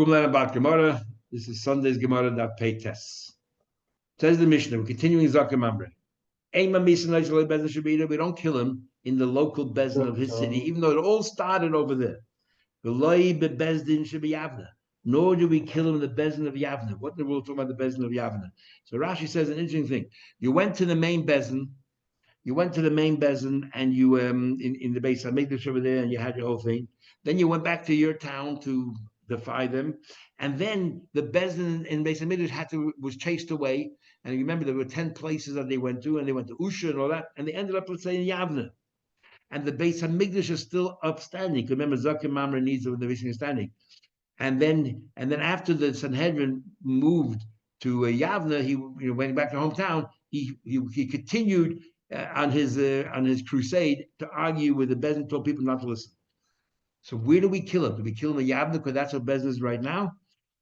About Gemara. This is Sunday's Gemara that pay tests. Says the Mishnah, we're continuing Zakim Mamre. We don't kill him in the local bezin of his city, even though it all started over there. Nor do we kill him in the bezin of Yavna. What in the world talking about the bezin of Yavna? So Rashi says an interesting thing. You went to the main bezin, and you in the base Hamikdash over there, and you had your whole thing. Then you went back to your town to defy them, and then the bezin in Beis Hamikdash was chased away. And you remember there were 10 places that they went to, and they went to Usha and all that, and they ended up, let's say, in Yavna. And the Beis Hamikdash is still upstanding. Remember, Zakim Mamre needs it when the Beis Hamikdash is standing. And then after the Sanhedrin moved to Yavna, he went back to hometown. He continued on his crusade to argue with the bezin, told people not to listen. So where do we kill him? Do we kill him in Yavna because that's what bezin is right now,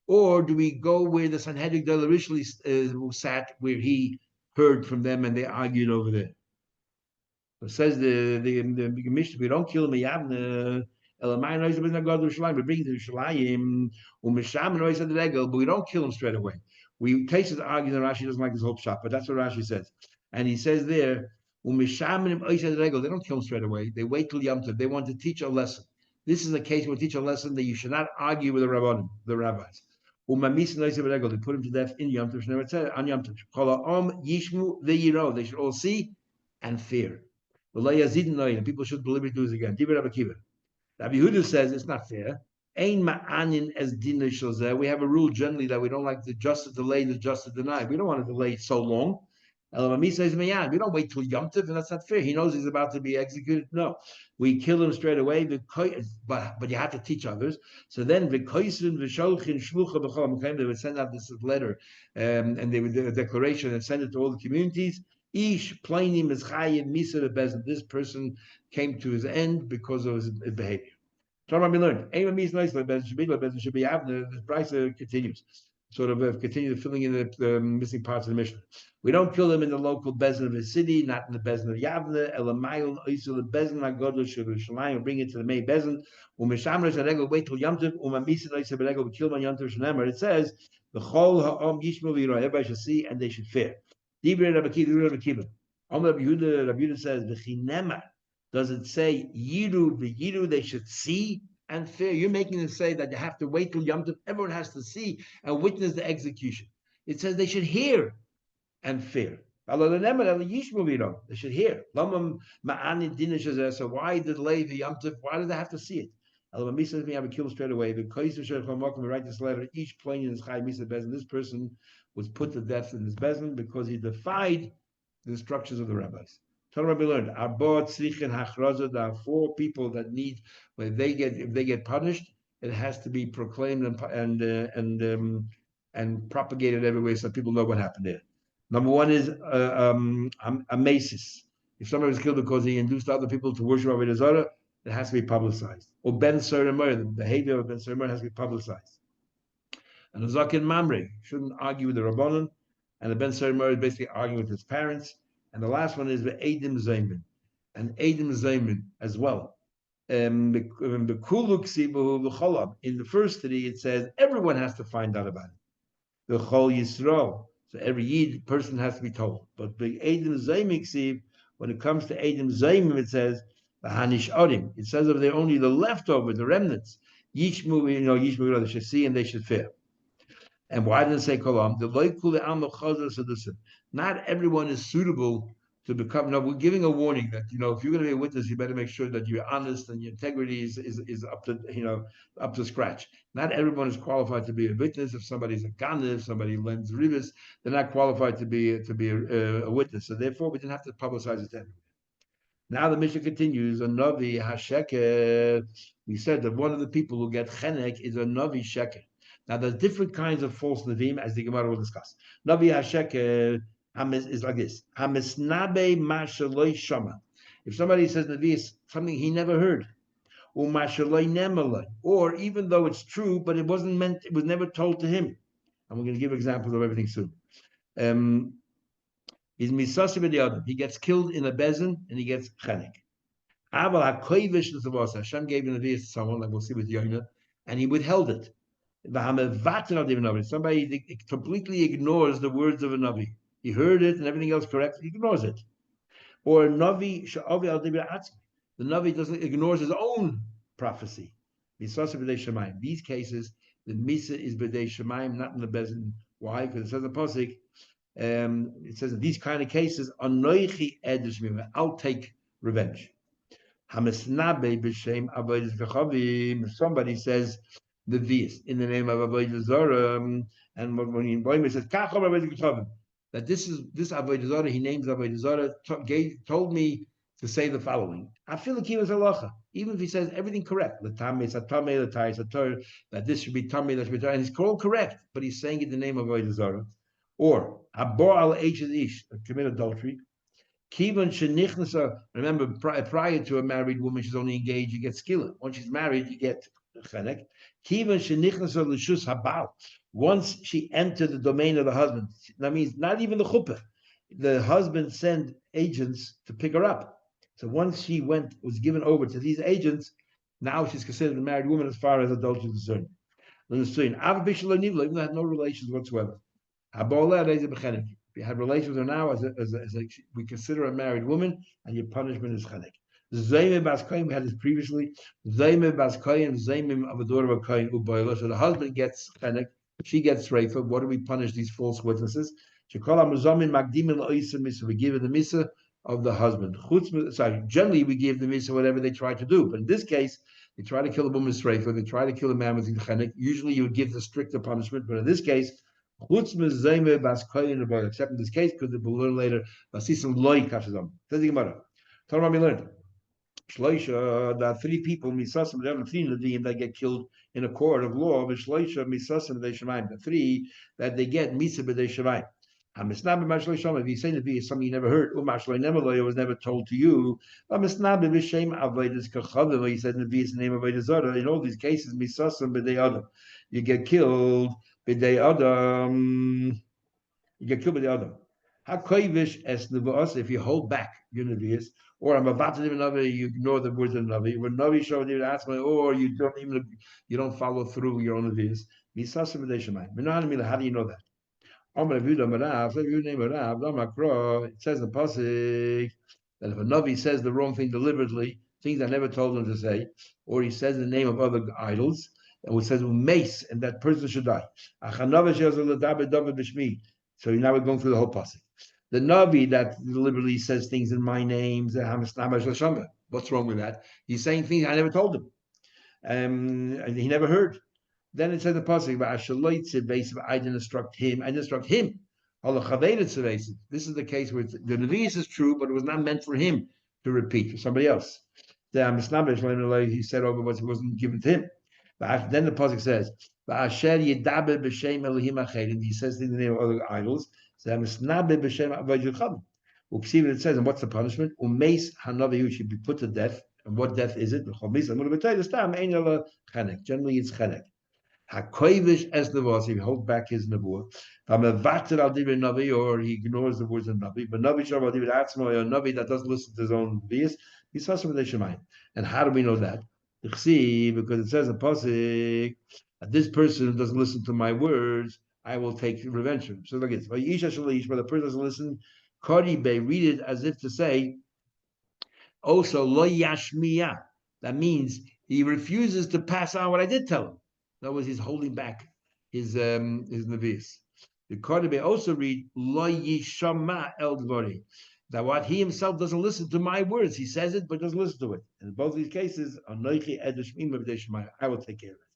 or do we go where the Sanhedrin originally sat, where he heard from them and they argued over there? So it says the Mishnah, we don't kill him in Yavna. We bring him to Yerushalayim, but we don't kill him straight away. Cases argue that Rashi doesn't like this whole shop, but that's what Rashi says. And he says there, they don't kill him straight away. They wait till Yom Tov. They want to teach a lesson. This is a case where we teach a lesson that you should not argue with the rabbis. They put him to death in Yom Tov. On Yom Tov, they should all see and fear. And people should deliberately do this again. Rabbi Yehuda says it's not fair. We have a rule generally that we don't like the justice delay, the justice deny. We don't want to delay so long. We don't wait till Yom Tov, and that's not fair. He knows he's about to be executed. No, we kill him straight away. But you have to teach others. So then they would send out this letter, and they would do a declaration and send it to all the communities. Ish plainim is chayiv misa the bezin. This person came to his end because of his behavior. So we learned. The price continues. Sort of continue filling in the missing parts of the Mishnah. We don't kill him in the local bezin of his city, not in the bezin of Yavna. Elamayil oisul the bezin hagodol Yerushalayim. Bring it to the main bezin. Umeshamres haregel wait till Yom Tov. Umamisin oisul beregel we kill him on Yom Tov Shneimar. It says the chol ha'om yishmu v'yirah. Everybody should see and they should fear. Divrei Rabbi Kiva. Rabbi Yehuda says v'chinema. Does it say yiru they should see and fear? You're making it say that you have to wait till Yom Tov. Everyone has to see and witness the execution. It says they should hear and fear. They should hear. So why delay the Yom Tov? Why do they have to see it? Says me, I would kill straight away. We write this letter. Each plane in his chai misa bezin. This person was put to death in his bezin because he defied the instructions of the rabbis. So Rabbi learned, there are 4 people that need, if they get punished, it has to be proclaimed and propagated everywhere so people know what happened there. Number 1 is a masis. If somebody was killed because he induced other people to worship Avodah Zarah, it has to be publicized. Or Ben Saramer, the behavior of Ben Saramer has to be publicized. And the Zakin Mamre shouldn't argue with the Rabbanon, and the Ben Saramer is basically arguing with his parents. And the last one is the Eidim Zaymin, and Eidim Zaymin as well. In the first 3, it says everyone has to find out about it. The Chol Yisrael, so every Yid person has to be told. But the Eidim Zaymin, when it comes to Eidim Zaymin, it says the Hanish Odim. It says over there only the leftover, the remnants. Yishmu, they should see and they should fear. And why didn't it say kolam? Not everyone is suitable to become. No, we're giving a warning that if you're going to be a witness, you better make sure that you're honest and your integrity is up to up to scratch. Not everyone is qualified to be a witness. If somebody's a ganav, if somebody lends ribis, they're not qualified to be a witness. So therefore, we didn't have to publicize it to everyone. Now the Mishnah continues. A navi hasheker. We said that one of the people who get chenek is a navi sheker. Now, there's different kinds of false Navim, as the Gemara will discuss. Navi HaSheker is like this. Hamisnabe Mashaloi Shama. If somebody says Navi is something he never heard, or even though it's true, but it wasn't meant, it was never told to him. And we're going to give examples of everything soon. Is Misasi B'Diadim. He gets killed in a bezin and he gets chenek. Hashem gave the Navi to someone, like we'll see with Yonah, and he withheld it. Somebody completely ignores the words of a Navi. He heard it and everything else correct, he ignores it. Or Navi Sha'avi al the Navi doesn't ignores his own prophecy. These cases, the Misa is B'dei Shemaim, not in the Bezin. Why? Because it says the Pasuk, it says in these kind of cases, Anoichi Edishmim, I'll take revenge. Hamesnabe b'shem avodas kachavim. If somebody says the vis in the name of avodas zara, and when he says kacham avodas kachavim, that this avodas zara, he names avodas zara, told me to say the following. I feel like he was halacha, even if he says everything correct. That this should be tamei, that should be tamei, and it's all correct, but he's saying it in the name of avodas zara. Or abor al ish, commit adultery. Kivan shenichnasa. Remember, prior to a married woman, she's only engaged. You get skila. Once she's married, you get chenek. Kivan shenichnasa l'shus habal. Once she entered the domain of the husband, that means not even the chuppah. The husband sent agents to pick her up. So once she was given over to these agents, now she's considered a married woman as far as adultery is concerned. Even though had no relations whatsoever. If you have relations with her now, we consider a married woman, and your punishment is chenek. Zayme bas kohen, we had this previously. Zayme bas kohen, zayme of a daughter of a kohen ubayla. So the husband gets chenek, she gets reifa. What do we punish these false witnesses? Shekol hamazamin magdimin la'isa misa. We give the misa of the husband. Generally we give the misa whatever they try to do, but in this case, they try to kill a woman's reifa. They try to kill a man with chenek. Usually you would give the stricter punishment, but in this case, except in this case, because we'll learn later. Says the Gemara. Tell me, we learned. There are three people, that get killed in a court of law. The three that they get misa b'dei shemayim. If you say the something you never heard, it was never told to you. He said in the name of Avodah. In all these cases, misasam b'dei adam, you get killed b'dei adam. You get killed b'dei adam. Hakovish es nevuos, if you hold back your nevius, or I'm about to leave another, you ignore the words of the navi. When navi showed you ask me, or you don't follow through your own nevius. Misasam b'dei shemayim. How do you know that? It says in the pasuk that if a navi says the wrong thing deliberately, things I never told him to say, or he says the name of other idols, and it says mace, and that person should die. So now we're going through the whole pasuk. The navi that deliberately says things in my name, what's wrong with that? He's saying things I never told him, and he never heard. Then it says the pasuk, I didn't instruct him. I didn't instruct him. This is the case where the nevius is true, but it was not meant for him to repeat, for somebody else. He said over what wasn't given to him. But then the pasuk says, and he says in the name of other idols. It says, and what's the punishment? He should be put to death. And what death is it? Generally, it's chenek. Hakovish es nevuos, he holds back his nevuah. Or he ignores the words of navi. But navi shav al divrei atzmo, or navi that doesn't listen to his own nevius, he's fasting with shemayim. And how do we know that? Because it says in pasuk that this person doesn't listen to my words, I will take revenge on him. So look at this. But the person doesn't listen, Karibe, read it as if to say, also lo yashmiya. That means he refuses to pass on what I did tell him. In other words, he's holding back his nevius. The Karibe also read lo yishama el dvari, that what he himself doesn't listen to my words. He says it, but doesn't listen to it. In both these cases, I will take care of it.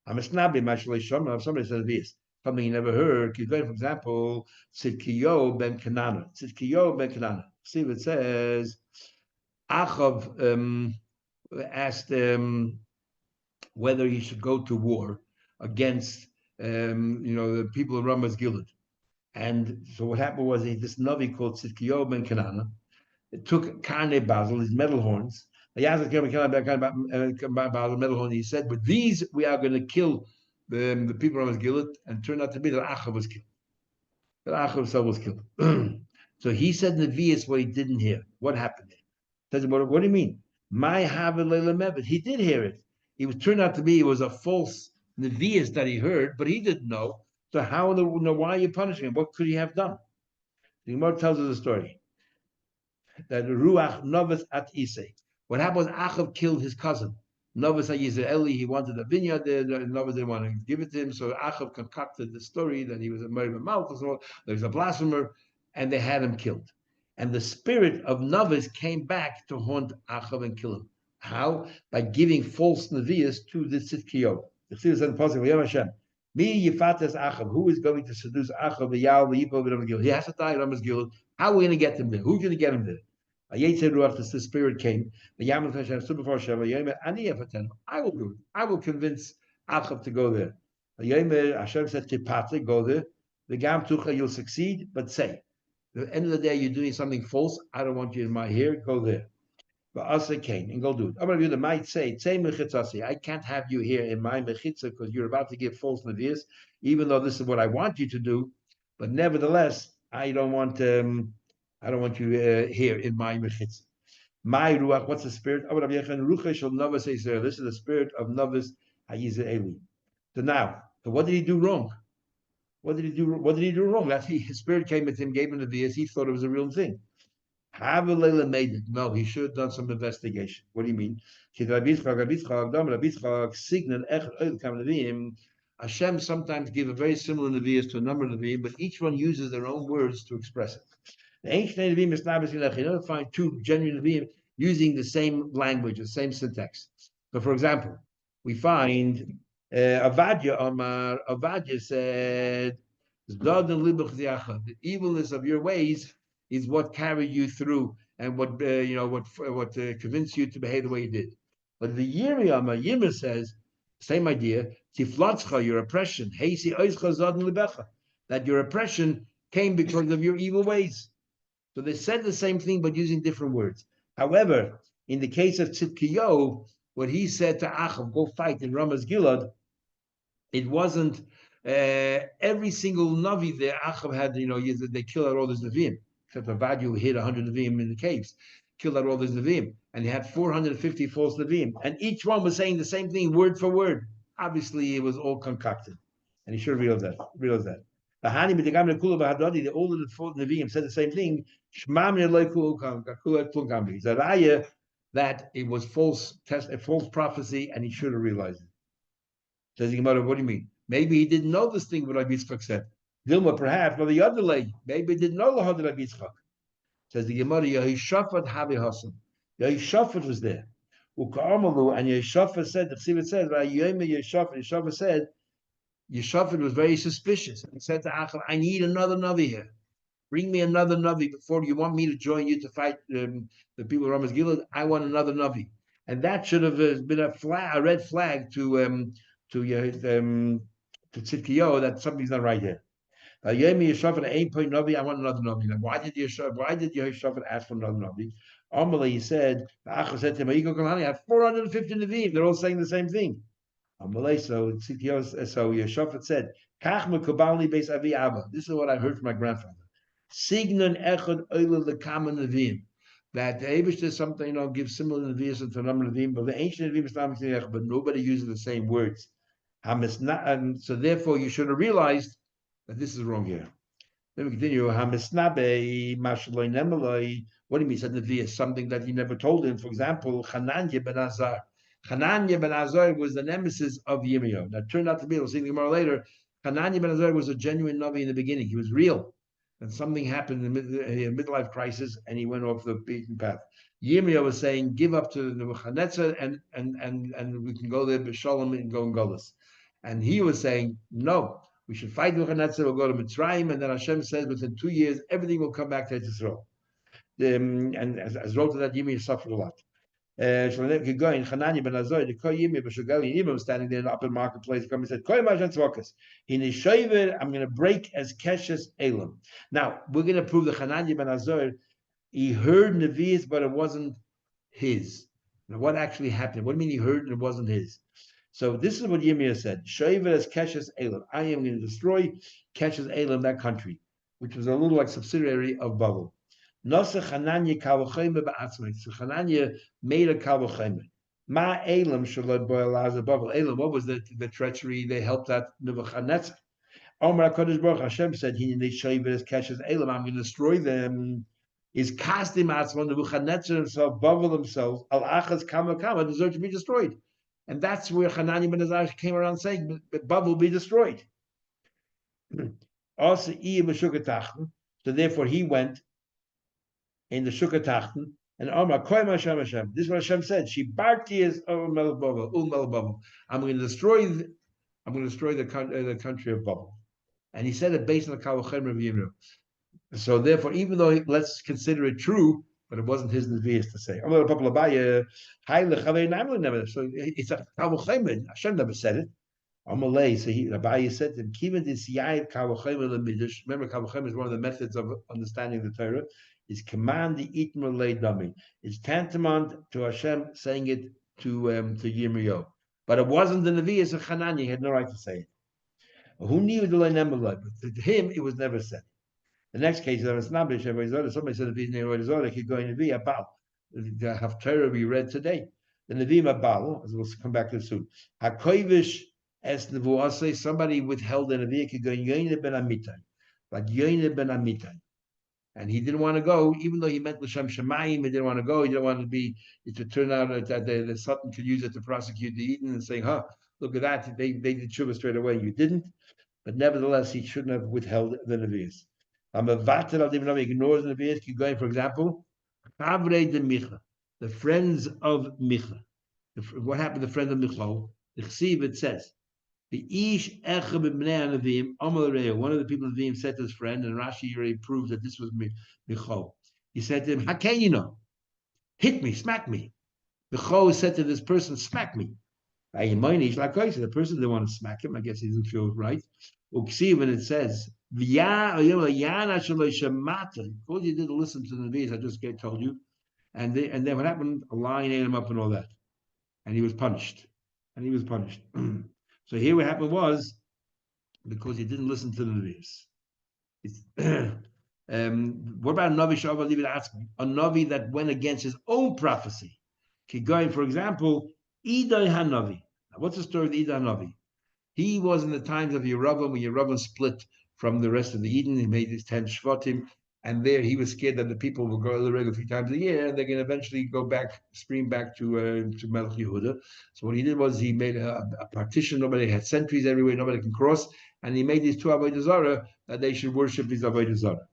I'm a snabby mashallah shama. If somebody says this, something you never heard, for example, Tzidkiyo ben Kanana. Tzidkiyo ben Kanana. See what it says. Achav asked whether he should go to war against the people of Ramas Gilead. And so what happened was this Navi called Tzidkiyo ben Kanana, it took Karne Basil, his metal horns. He asked metal horn. He said, "With these, we are going to kill the people of Ramas Gilead." And turned out to be that Achav was killed. That Achav himself was killed. So he said in the Vias what he didn't hear. What happened there? He said, what do you mean? My Havel Mevet. He did hear it. It turned out to be it was a false Nevi'as that he heard, but he didn't know. So how in the why are you punishing him? What could he have done? The Gemara tells us a story that Ruach Novus at Isay. What happened was Achav killed his cousin. Novus at Yisraeli, he wanted a vineyard there, Novus didn't want to give it to him, so Achav concocted the story that he was a murderer mouth, so there was a blasphemer, and they had him killed. And the spirit of Novus came back to haunt Achav and kill him. How? By giving false nevias to the Tzidkiyo. The Chassidus said in the Pasuk, Yom Hashem, Mi Yifatas Achav, who is going to seduce Achav, the Yal, the Yipo, the Gil? He has to die, Ramas Gil. How are we going to get him there? Who's going to get him there? The spirit came. I will do it. I will convince Achav to go there. Hashem said, go there. The Gam Tucha, you'll succeed, but say, at the end of the day, you're doing something false. I don't want you in my hair. Go there. But Asa came and go do it. Some of you might say, I can't have you here in my mechitza because you're about to give false navias, even though this is what I want you to do. But nevertheless, I don't want you here in my mechitza. My ruach, what's the spirit? This is the spirit of Novus Hayizraeli. So now, what did he do wrong? What did he do wrong? That his spirit came at him, gave him the vias. He thought it was a real thing. Havilela made it. No, he should have done some investigation. What do you mean? Hashem sometimes give a very similar nevias to a number of neviim, but each one uses their own words to express it. The ancient neviim is not, you never find two genuine neviim using the same language, the same syntax. So, for example, we find Avadia Omar. Avadia said, "The evilness of your ways is what carried you through, and what convinced you to behave the way you did." But the Yirmiyah says, same idea. Tiflatzcha, your oppression. That your oppression came because of your evil ways. So they said the same thing, but using different words. However, in the case of Tzidkiyo, what he said to Achav, go fight in Ramas Gilad, it wasn't every single Navi there. Achav had, they killed out all these Nevi'im, except Avad who hid 100 Nevi'im in the caves, killed out all these Nevi'im, and he had 450 false Nevi'im, and each one was saying the same thing word for word. Obviously, it was all concocted, and he should have realized that. The Hani all of the false Nevi'im said the same thing. That it was a false prophecy, and he should have realized it. Says the Gemara, what do you mean? Maybe he didn't know this thing what Rabbi Yitzchak said. Dilma, perhaps, but the other lady, maybe he didn't know the Hadar Rabbi Yitzchak. Says the Gemara, Yehoshaphat Havi Hasan. Yehoshaphat was there. Uka'amalu, and Yehoshaphat said, the Chassidus says, Yehoshaphat said, Yehoshaphat was very suspicious. He said to Achav, I need another Navi here. Bring me another Navi before you want me to join you to fight the people of Ramas Gilad. I want another Navi. And that should have been a red flag to Tzidkiyo that something's not right here. Yemi Yeshafat 8 Navi. I want another Navi. Why did Yehoshaphat ask for another Navi? Amalei, he said, Achav said to him, I have 450 Navim. They're all saying the same thing. Amalei, so Yehoshaphat said, Kach mekubali beis avi abba. This is what I heard from my grandfather. Signon echad oila lekama Navim. That the Abish does something, gives similar nevias to a number of Nevi'im, but the ancient Nevi'im is not, but nobody uses the same words. And so therefore you should have realized that this is wrong here. Then we continue. What do you mean? He said Nevi'ah, something that he never told him. For example, Hananya ben Azar. Hananya ben Azar was the nemesis of Yirmiyah. That turned out to be, we'll see the Gemara later, Hananya ben Azar was a genuine Navi in the beginning. He was real. And something happened in a midlife crisis, and he went off the beaten path. Yirmiyah was saying, "Give up to Nebuchadnezzar, and we can go there, B'Shalom, and go in Golas." And he was saying, "No, we should fight Nebuchadnezzar. We'll go to Mitzrayim, and then Hashem says, within 2 years, everything will come back to Israel." And as a result of that, Yirmiyah suffered a lot. Hanani ben Azar, the Yirmiyah was standing there in the upper marketplace. He said, I'm going to break as Keshes Elam. Now, we're going to prove that Hanani ben Azar, he heard Nevi'is, but it wasn't his. Now, what actually happened? What do you mean he heard and it wasn't his? So this is what Yirmiyah said. Shoiver as Keshes Elam. I am going to destroy Keshes Elam, that country, which was a little like subsidiary of Babel. Nosa Hananya Kalvachayme ba'atzmei. So Hananya made a Kalvachayme. Ma Elam Shalod Boil Bubble. Elam, what was the treachery? They helped out Nebuchadnezzar. Omar HaKadosh Baruch Hashem said, He catches Elam, I'm going to destroy them. Is casting Atzman, Nebuchadnezzar himself, Bavel themselves, Al Achaz Kama Kama, deserve to be destroyed. And that's where Hanani ben Azar came around saying, Bavel will be destroyed. Also, so therefore he went in the Shukatachten, and Omar Koyim Hashem Hashem. This is what Hashem said. She barked is I'm going to destroy. I'm going to destroy the country of Babel. And he said it based on the Kavachem of Yimru. So therefore, even though let's consider it true, but it wasn't his Nevi'us to say. So it's a Kavachem. Hashem never said it. Amalei, so Rabbi said to him, Kiva dis Yair Kavachem Midrash. Remember, Kavachem is one of the methods of understanding the Torah. Is command the itmer lay dummy. It's tantamount to Hashem saying it to Yirmiyahu. But it wasn't the Nevi'us of Hanani. He had no right to say it. Who knew the Leinemalai? But to him, it was never said. The next case, somebody said, if he's near Zola, he could go in Nevi Abal. The Haftarah we read today. The Nevi Abal, as we'll come back to soon. Hakoivish es Nevuase, somebody withheld a Nevi, could go in Yoine ben Amitai. Like Yoine ben Amitai. And he didn't want to go, even though he meant L'Shem Shemayim, he didn't want to go. He didn't want to be, it would turn out that the Satan could use it to prosecute the Eden and saying, look at that, they did Shuvah straight away. You didn't. But nevertheless, he shouldn't have withheld the Nevi'us. I'm a vater of the Nevi'us, ignores the Nevi'us, keep going, for example, Chavrei de Micha, the friends of Micha. What happened to the friends of Michal? The Chsiv, it says, the Ish Echa b'bnei Anavim, Amal Reya, one of the people of Nevi'im said to his friend, and Rashi already proves that this was Michal. He said to him, how can you know? Hit me, smack me. Michal said to this person, smack me. The person didn't want to smack him. I guess he didn't feel right. Uksiv, and it says, because you didn't listen to the Nevi'us, I just told you. And then what happened? A lion ate him up and all that. And he was punished. So here what happened was, because he didn't listen to the Nevi'us. What about a Navi Shav? A Navi that went against his own prophecy. Going, for example, Idai Hanavi. What's the story of Idai Hanavi? He was in the times of Yeravam, when Yeravam split from the rest of the Eden. He made his 10 Shvatim, and there he was scared that the people will go to the regular 3 times a year, and they're going to eventually go back, stream back to Melech Yehuda. So what he did was he made a partition. Nobody had sentries everywhere. Nobody can cross, and he made these 2 Avodah Zarah that they should worship these Avodah Zarah.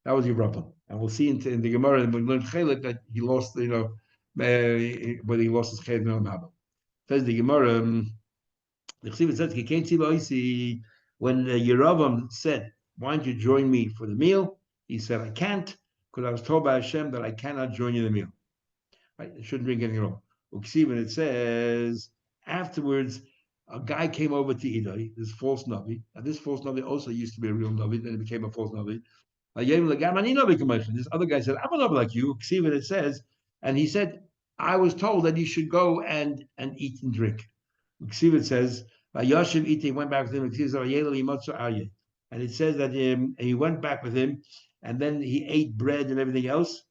That was Yeravam, and we'll see in the Gemara when we learn Chelik that he lost, whether he lost his Chelik or not. Says the Gemara, the Chsiv says, when Yeravam said, why don't you join me for the meal? He said, I can't, because I was told by Hashem that I cannot join you in the meal. Right? I shouldn't drink anything wrong. And it says, afterwards, a guy came over to Idai, this false Navi. And this false Navi also used to be a real Navi, then it became a false Navi. This other guy said, I'm a Navi like you. And it says, and he said, I was told that you should go and eat and drink. It says, he went back with him, and it says that he went back with him, and then he ate bread and everything else,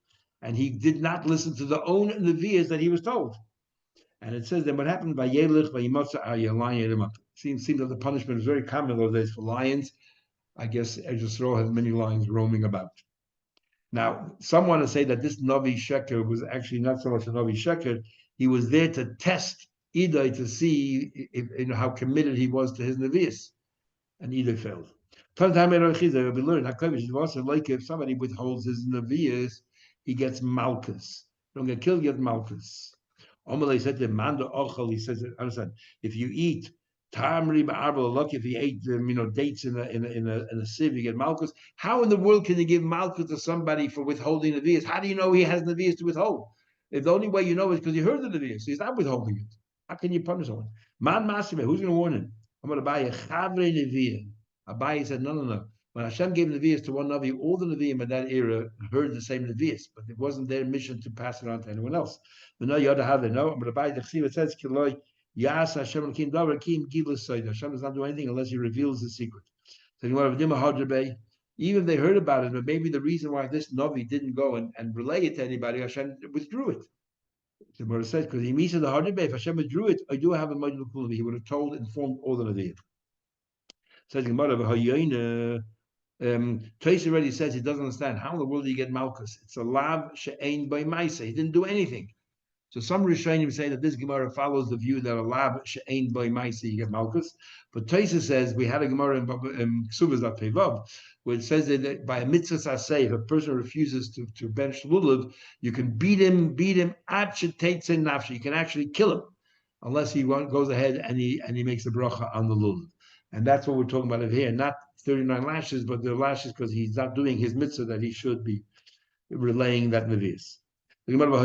and he did not listen to the own Nevi'us that he was told. And it says then what happened by Yelich, by lion ate him up. Seems that the punishment is very common in those days for lions. I guess Yisrael has many lions roaming about. Now, some want to say that this Navi Sheker was actually not so much a Navi Sheker. He was there to test Idai to see how committed he was to his Nevi'us. And Idai failed. We learned also like if somebody withholds his Nevi'us, he gets Malchus. Don't get killed, get Malchus. Omalei said to Manda Ochel, he says, understand, if you eat Tamri Ba'arba, look, if you ate dates in a sieve, you get Malchus. How in the world can you give Malchus to somebody for withholding Nevi'us? How do you know he has Nevi'us to withhold? If the only way you know is because you heard the Nevi'us, he's not withholding it. How can you punish someone? Man Masime, who's going to warn him? I'm going to buy a Chavre Nevi'ah. Abaye said, no. When Hashem gave Nevi'us to one Navi, all the Nevi'im in that era heard the same Nevi'us, but it wasn't their mission to pass it on to anyone else. But no, you ought to have it. No, I'm going to buy the Chsiv. It says, Kiloi, Yas Hashem Kim Davar Kim Gilus Said. Hashem does not do anything unless he reveals the secret. So you want to Hadrabay, even if they heard about it, but maybe the reason why this Navi didn't go and relay it to anybody, Hashem withdrew it. The Gemara says, because he meets the hard if Hashem withdrew it, I do have a model of he would have informed all the Nevi'im. Says the Gemara, Tracy already says he doesn't understand how in the world do you get Malchus? It's a lav she'ein by Maisa. He didn't do anything. So some Rishonim say that this Gemara follows the view that a lav she'ein by Maisa you get Malchus. But Tracy says we had a Gemara in Ksubas Pevav where it says that by a mitzvah saseh, if a person refuses to bench lulav, you can beat him at sheteitze nafshi. You can actually kill him unless he goes ahead and he makes a bracha on the lulav. And that's what we're talking about here, not 39 lashes, but the lashes because he's not doing his mitzvah that he should be relaying that nevi'is. The Gemara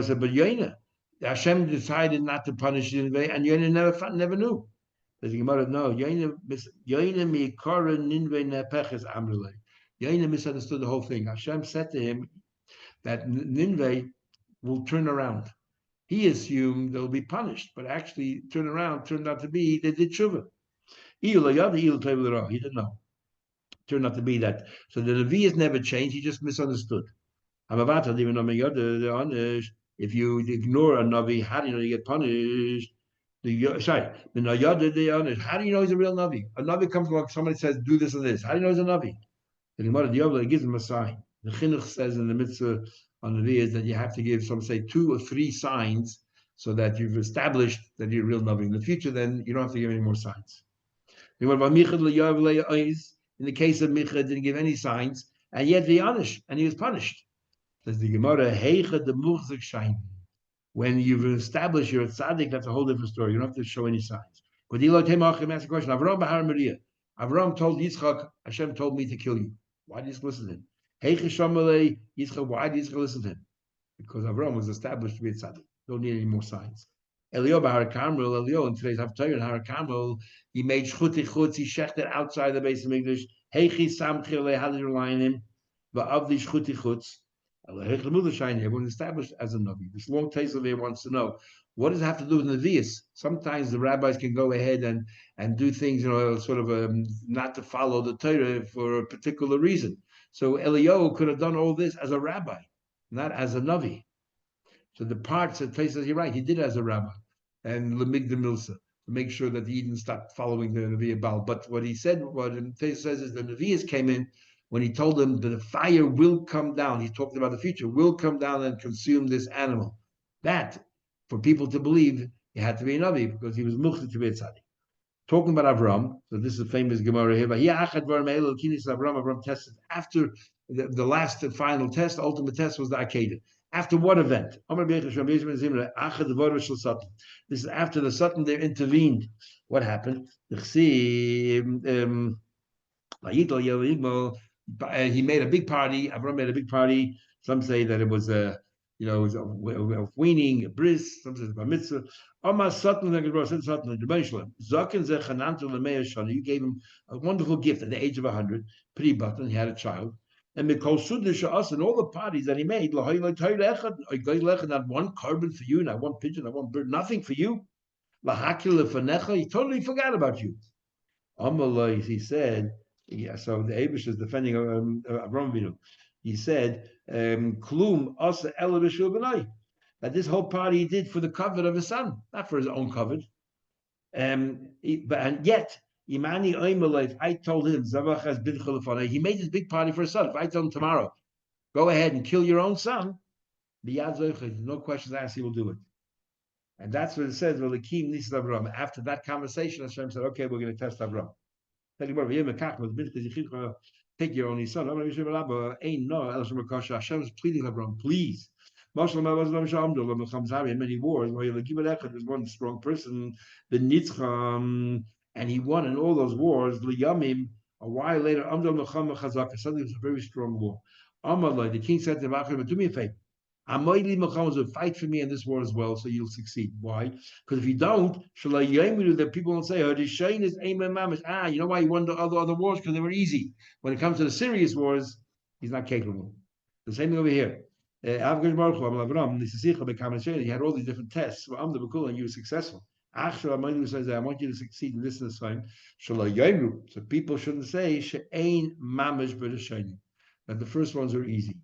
said, but Yoina, Hashem decided not to punish Nineveh, and Yoina never knew. The Gemara, no, Yoina mikara Nineveh nepeches amrele. Yoina misunderstood the whole thing. Hashem said to him that Nineveh will turn around. He assumed they'll be punished, but actually turned out to be they did tshuva. He didn't know. Turned out to be that. So the Nevi'is never changed. He just misunderstood. If you ignore a Navi, how do you know you get punished? How do you know he's a real Navi? A Navi comes along, somebody says, do this and this. How do you know he's a Navi? The Gemara gives him a sign. The Chinuch says in the mitzvah on the Nevi is that you have to give, some say, 2 or 3 signs so that you've established that you're a real Navi. In the future, then you don't have to give any more signs. In the case of Micha, didn't give any signs, and yet he punished, and he was punished. Says the Gemara, when you've established you're a tzaddik, that's a whole different story. You don't have to show any signs. But Eli came ask a question. Avram told Yitzchak, Hashem told me to kill you. Why did Yitzchak listen to him? Yitzchak, why did Yitzchak listen to him? Because Avram was established to be a tzaddik. Don't need any more signs. Elio Bahar Carmel, Elio in today's Haftarah in Har Carmel, he made schuti chutz, he shechted outside the base of English. Heichi samchile, how did you rely on him? But of the schuti chutz, everyone established as a Navi. This long Taisavir wants to know, what does it have to do with Nevi'is? Sometimes the rabbis can go ahead and do things, sort of not to follow the Torah for a particular reason. So Eliyahu could have done all this as a rabbi, not as a Navi. So the parts that Taisavir says, you're right, he did it as a rabbi. And Lemigda Milsa, to make sure that he didn't stop following the Nevi'ah Baal. But what he said, what Taisavir says is the Nevi'is came in when he told them that the fire will come down. He talked about the future, will come down and consume this animal. That, for people to believe, he had to be a Navi because he was muchta to be a tzaddik. Talking about Avram, so this is a famous Gemara here. Avram tested after the last final test, the ultimate test was the Akedah. After what event? This is after the Satan there intervened. What happened? He made a big party. Avram made a big party. Some say that it was a weaning, a bris. Some say it's a mitzvah. You gave him a wonderful gift at the age of 100. Pretty button. He had a child. And and all the parties that he made, not one carbon for you, not one pigeon, not one bird, nothing for you. He totally forgot about you. He said, so the Abish is defending Avram Avinu. He said, Klum asa ela b'shul b'nai. That this whole party he did for the covet of his son, not for his own covet. And yet, Imani Oimelef, I told him, Zavach has been Khulafana. He made this big party for his son. If I tell him tomorrow, go ahead and kill your own son, no questions asked, he will do it. And that's what it says, after that conversation, Hashem said, okay, we're going to test Avram. Take your only son. Hashem is pleading Avram, please. In many wars, there's one strong person, the Nitzcham, and he won in all those wars. A while later, suddenly it was a very strong war. The king said to him, do me a favor. Fight for me in this war as well, so you'll succeed. Why? Because if you don't, that people will say, you know why he won the other wars? Because they were easy. When it comes to the serious wars, he's not capable. The same thing over here. He had all these different tests. And you were successful. Says, I want you to succeed in this time. So people shouldn't say that the first ones are easy.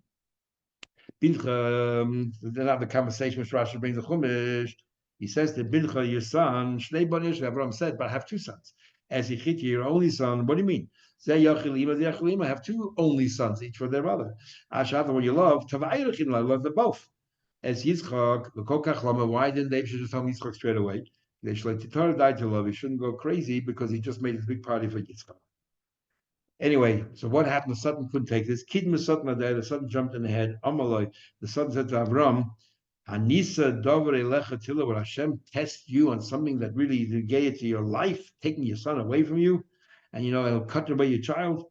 Bilcha, then have the conversation which Rashi brings the Chumash. He says to Bilcha, your son, Shnei Banish, Avram said, but I have two sons. As Yichiti, your only son, what do you mean? Zeh Yachilima, Zeh Yachilima, I have two only sons, each for their mother. Asher, the one you love, Tavayirachin, I love them both. As Yitzchak, the Kokach Lama, why didn't they should just tell Yitzchak straight away? They should like Titar died to love. He shouldn't go crazy because he just made a big party for Yitzchak. Anyway, so what happened? The Satan couldn't take this. Kid Satan there, the Satan jumped in the head. Amaloi, the Satan said to Avram, Anisa Dover Elecha Tila, will Hashem test you on something that really is negated to your life, taking your son away from you, and it'll cut away your child?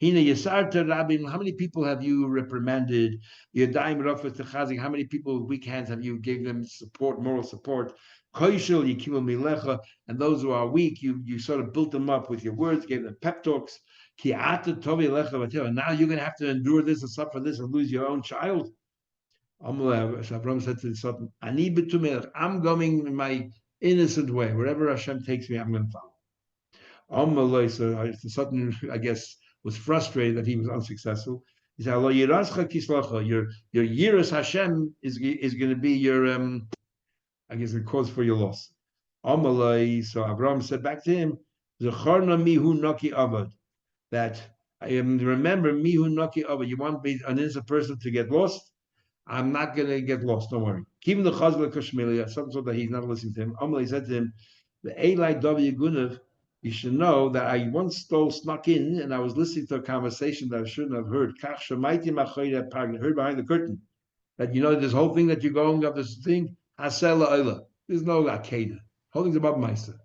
Hina Yisarta Rabin, how many people have you reprimanded? Yadayim Rafat Chazik, how many people with weak hands have you gave them support, moral support? Koishel Yikimu Milecha, and those who are weak, you sort of built them up with your words, gave them pep talks. Ki'ata Tovi Lecha Vatel, and now you're going to have to endure this and suffer this and lose your own child. Avram said to the Sultan, Ani Betumech, I'm going in my innocent way. Wherever Hashem takes me, I'm going to follow. So the Sultan, I guess, was frustrated that he was unsuccessful. He said, your Yiras Hashem is going to be your, I guess, the cause for your loss. So Abraham said back to him, that remember mihu naki avad. You want an innocent person to get lost? I'm not going to get lost. Don't worry. Keep the chazal kashmilia. Some sort that he's not listening to him. Amalei said to him, the Eli W. Gunav, you should know that I once snuck in, and I was listening to a conversation that I shouldn't have heard. Heard behind the curtain. That this whole thing that you're going up this thing, hasela oila. There's no akeda. Whole thing's about Maisa.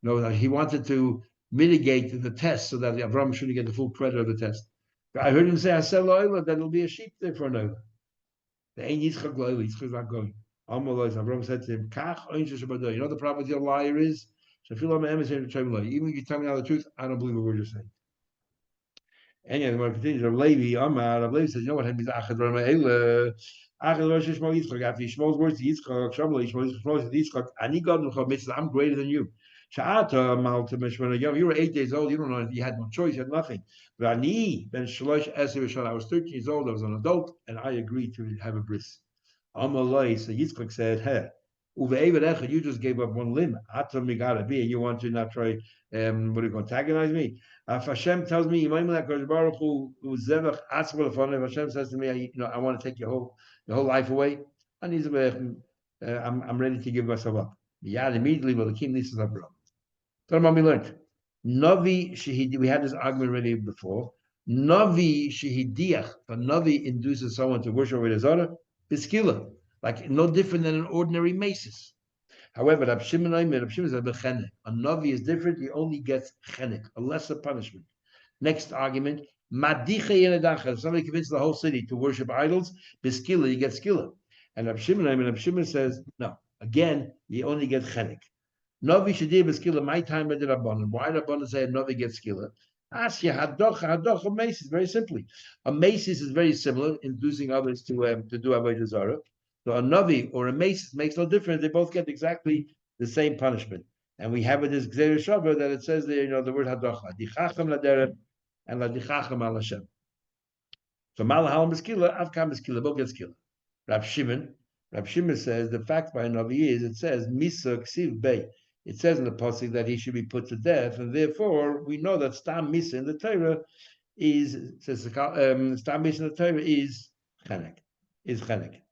No, that he wanted to mitigate the test so that Avram shouldn't get the full credit of the test. I heard him say, hasela oila, that it'll be a sheep there for an oila. The ain't Yitzchak loila. Yitzchak's not going. Avram said to him, you know the problem with your liar is? Even if you tell me now the truth, I don't believe a word you're saying. Anyway, the Gemara continues. Rav Levi says, you know what happens? After Yishmael's words to Yitzchak, Yishmael's words to Yitzchak, I'm greater than you. You were 8 days old. You don't know. You had no choice. You had nothing. But I was 13 years old. I was an adult, and I agreed to have a bris. Amalai. So Yitzchak said, "Hey, you just gave up one limb. You want to not try? What are you going to antagonize me? If Hashem tells me, if Hashem says to me, I want to take your whole life away, I'm ready to give myself up. Immediately, the king needs to Abraham. So we learned. Navi shehidi. We had this argument already before. Navi shehidiach. A navi induces someone to worship with his other. Biskila, like no different than an ordinary maces. However, Rab Shimon says a navi is different. He only gets chenek, a lesser punishment. Next argument, if somebody convinces the whole city to worship idols, biskila, you get skila. And Rab Shimon says, no, again, you only get chenek. Navi shadir biskila, my time at the Rabbanon. Why Rabbanon say a navi gets skila? Asya hadocha maces. Very simply, a maces is very similar, inducing others to do avodah zarah. So a navi or a maces makes no difference. They both get exactly the same punishment. And we have in this Gzeir Shava that it says there, the word hadocha, dichacham laderet and ladichacham al Hashem. So malahal miskila, avkam miskila, both get skila. Rab Shimon says the fact by a navi is it says misa ksiv bei. It says in the pasuk that he should be put to death, and therefore we know that stam misa in the Torah is stam misa in the Torah is chenek.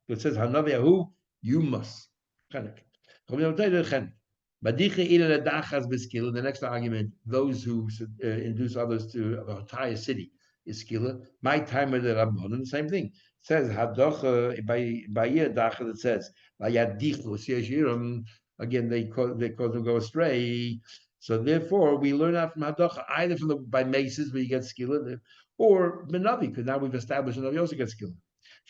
It says hanavi ahu, you must chenek. The next argument, those who induce others to an entire city is skila. My time of the Rabbanon, the same thing. It says hadocha by dacha. It says again, they cause them to go astray. So therefore, we learn out from hadocha either by maces where you get skila, or benavi, because now we've established that we also get skila.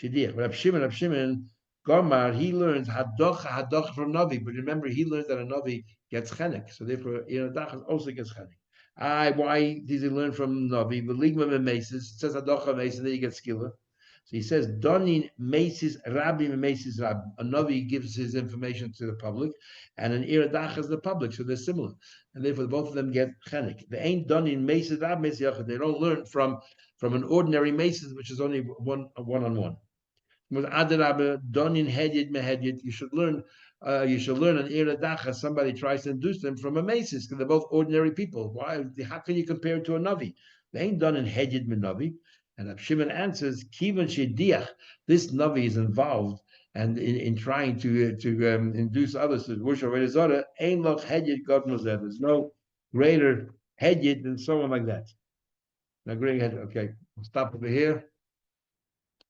Shidiyah. Rab Shimon, Gomar, he learns hadocha from navi, but remember he learns that a navi gets chenek. So therefore, dacha also gets chenek. Why does he learn from navi? The ligma maces. It says hadocha maces, then you get skila. So he says, Donin Maces Rabbi Maces Rabbi. A Navi gives his information to the public, and an Iradach is the public, so they're similar. And therefore, both of them get chenek. They ain't Donin Maces Rabbi Maces Yachad. They don't learn from an ordinary Maces, which is only one-on-one. Was Adarabe Donin Hedid Mehedid. You should learn. You should learn an Iradacha. Somebody tries to induce them from a maces because they're both ordinary people. Why? How can you compare it to a navi? They ain't done in Hedid Menavi. And Shimon answers, Kivan Shediach. This navi is involved and in trying to induce others to worship Zara. Ein loch Hedid God Moshe. There's no greater Hedid than someone like that. Now, great. Okay, I'll stop over here.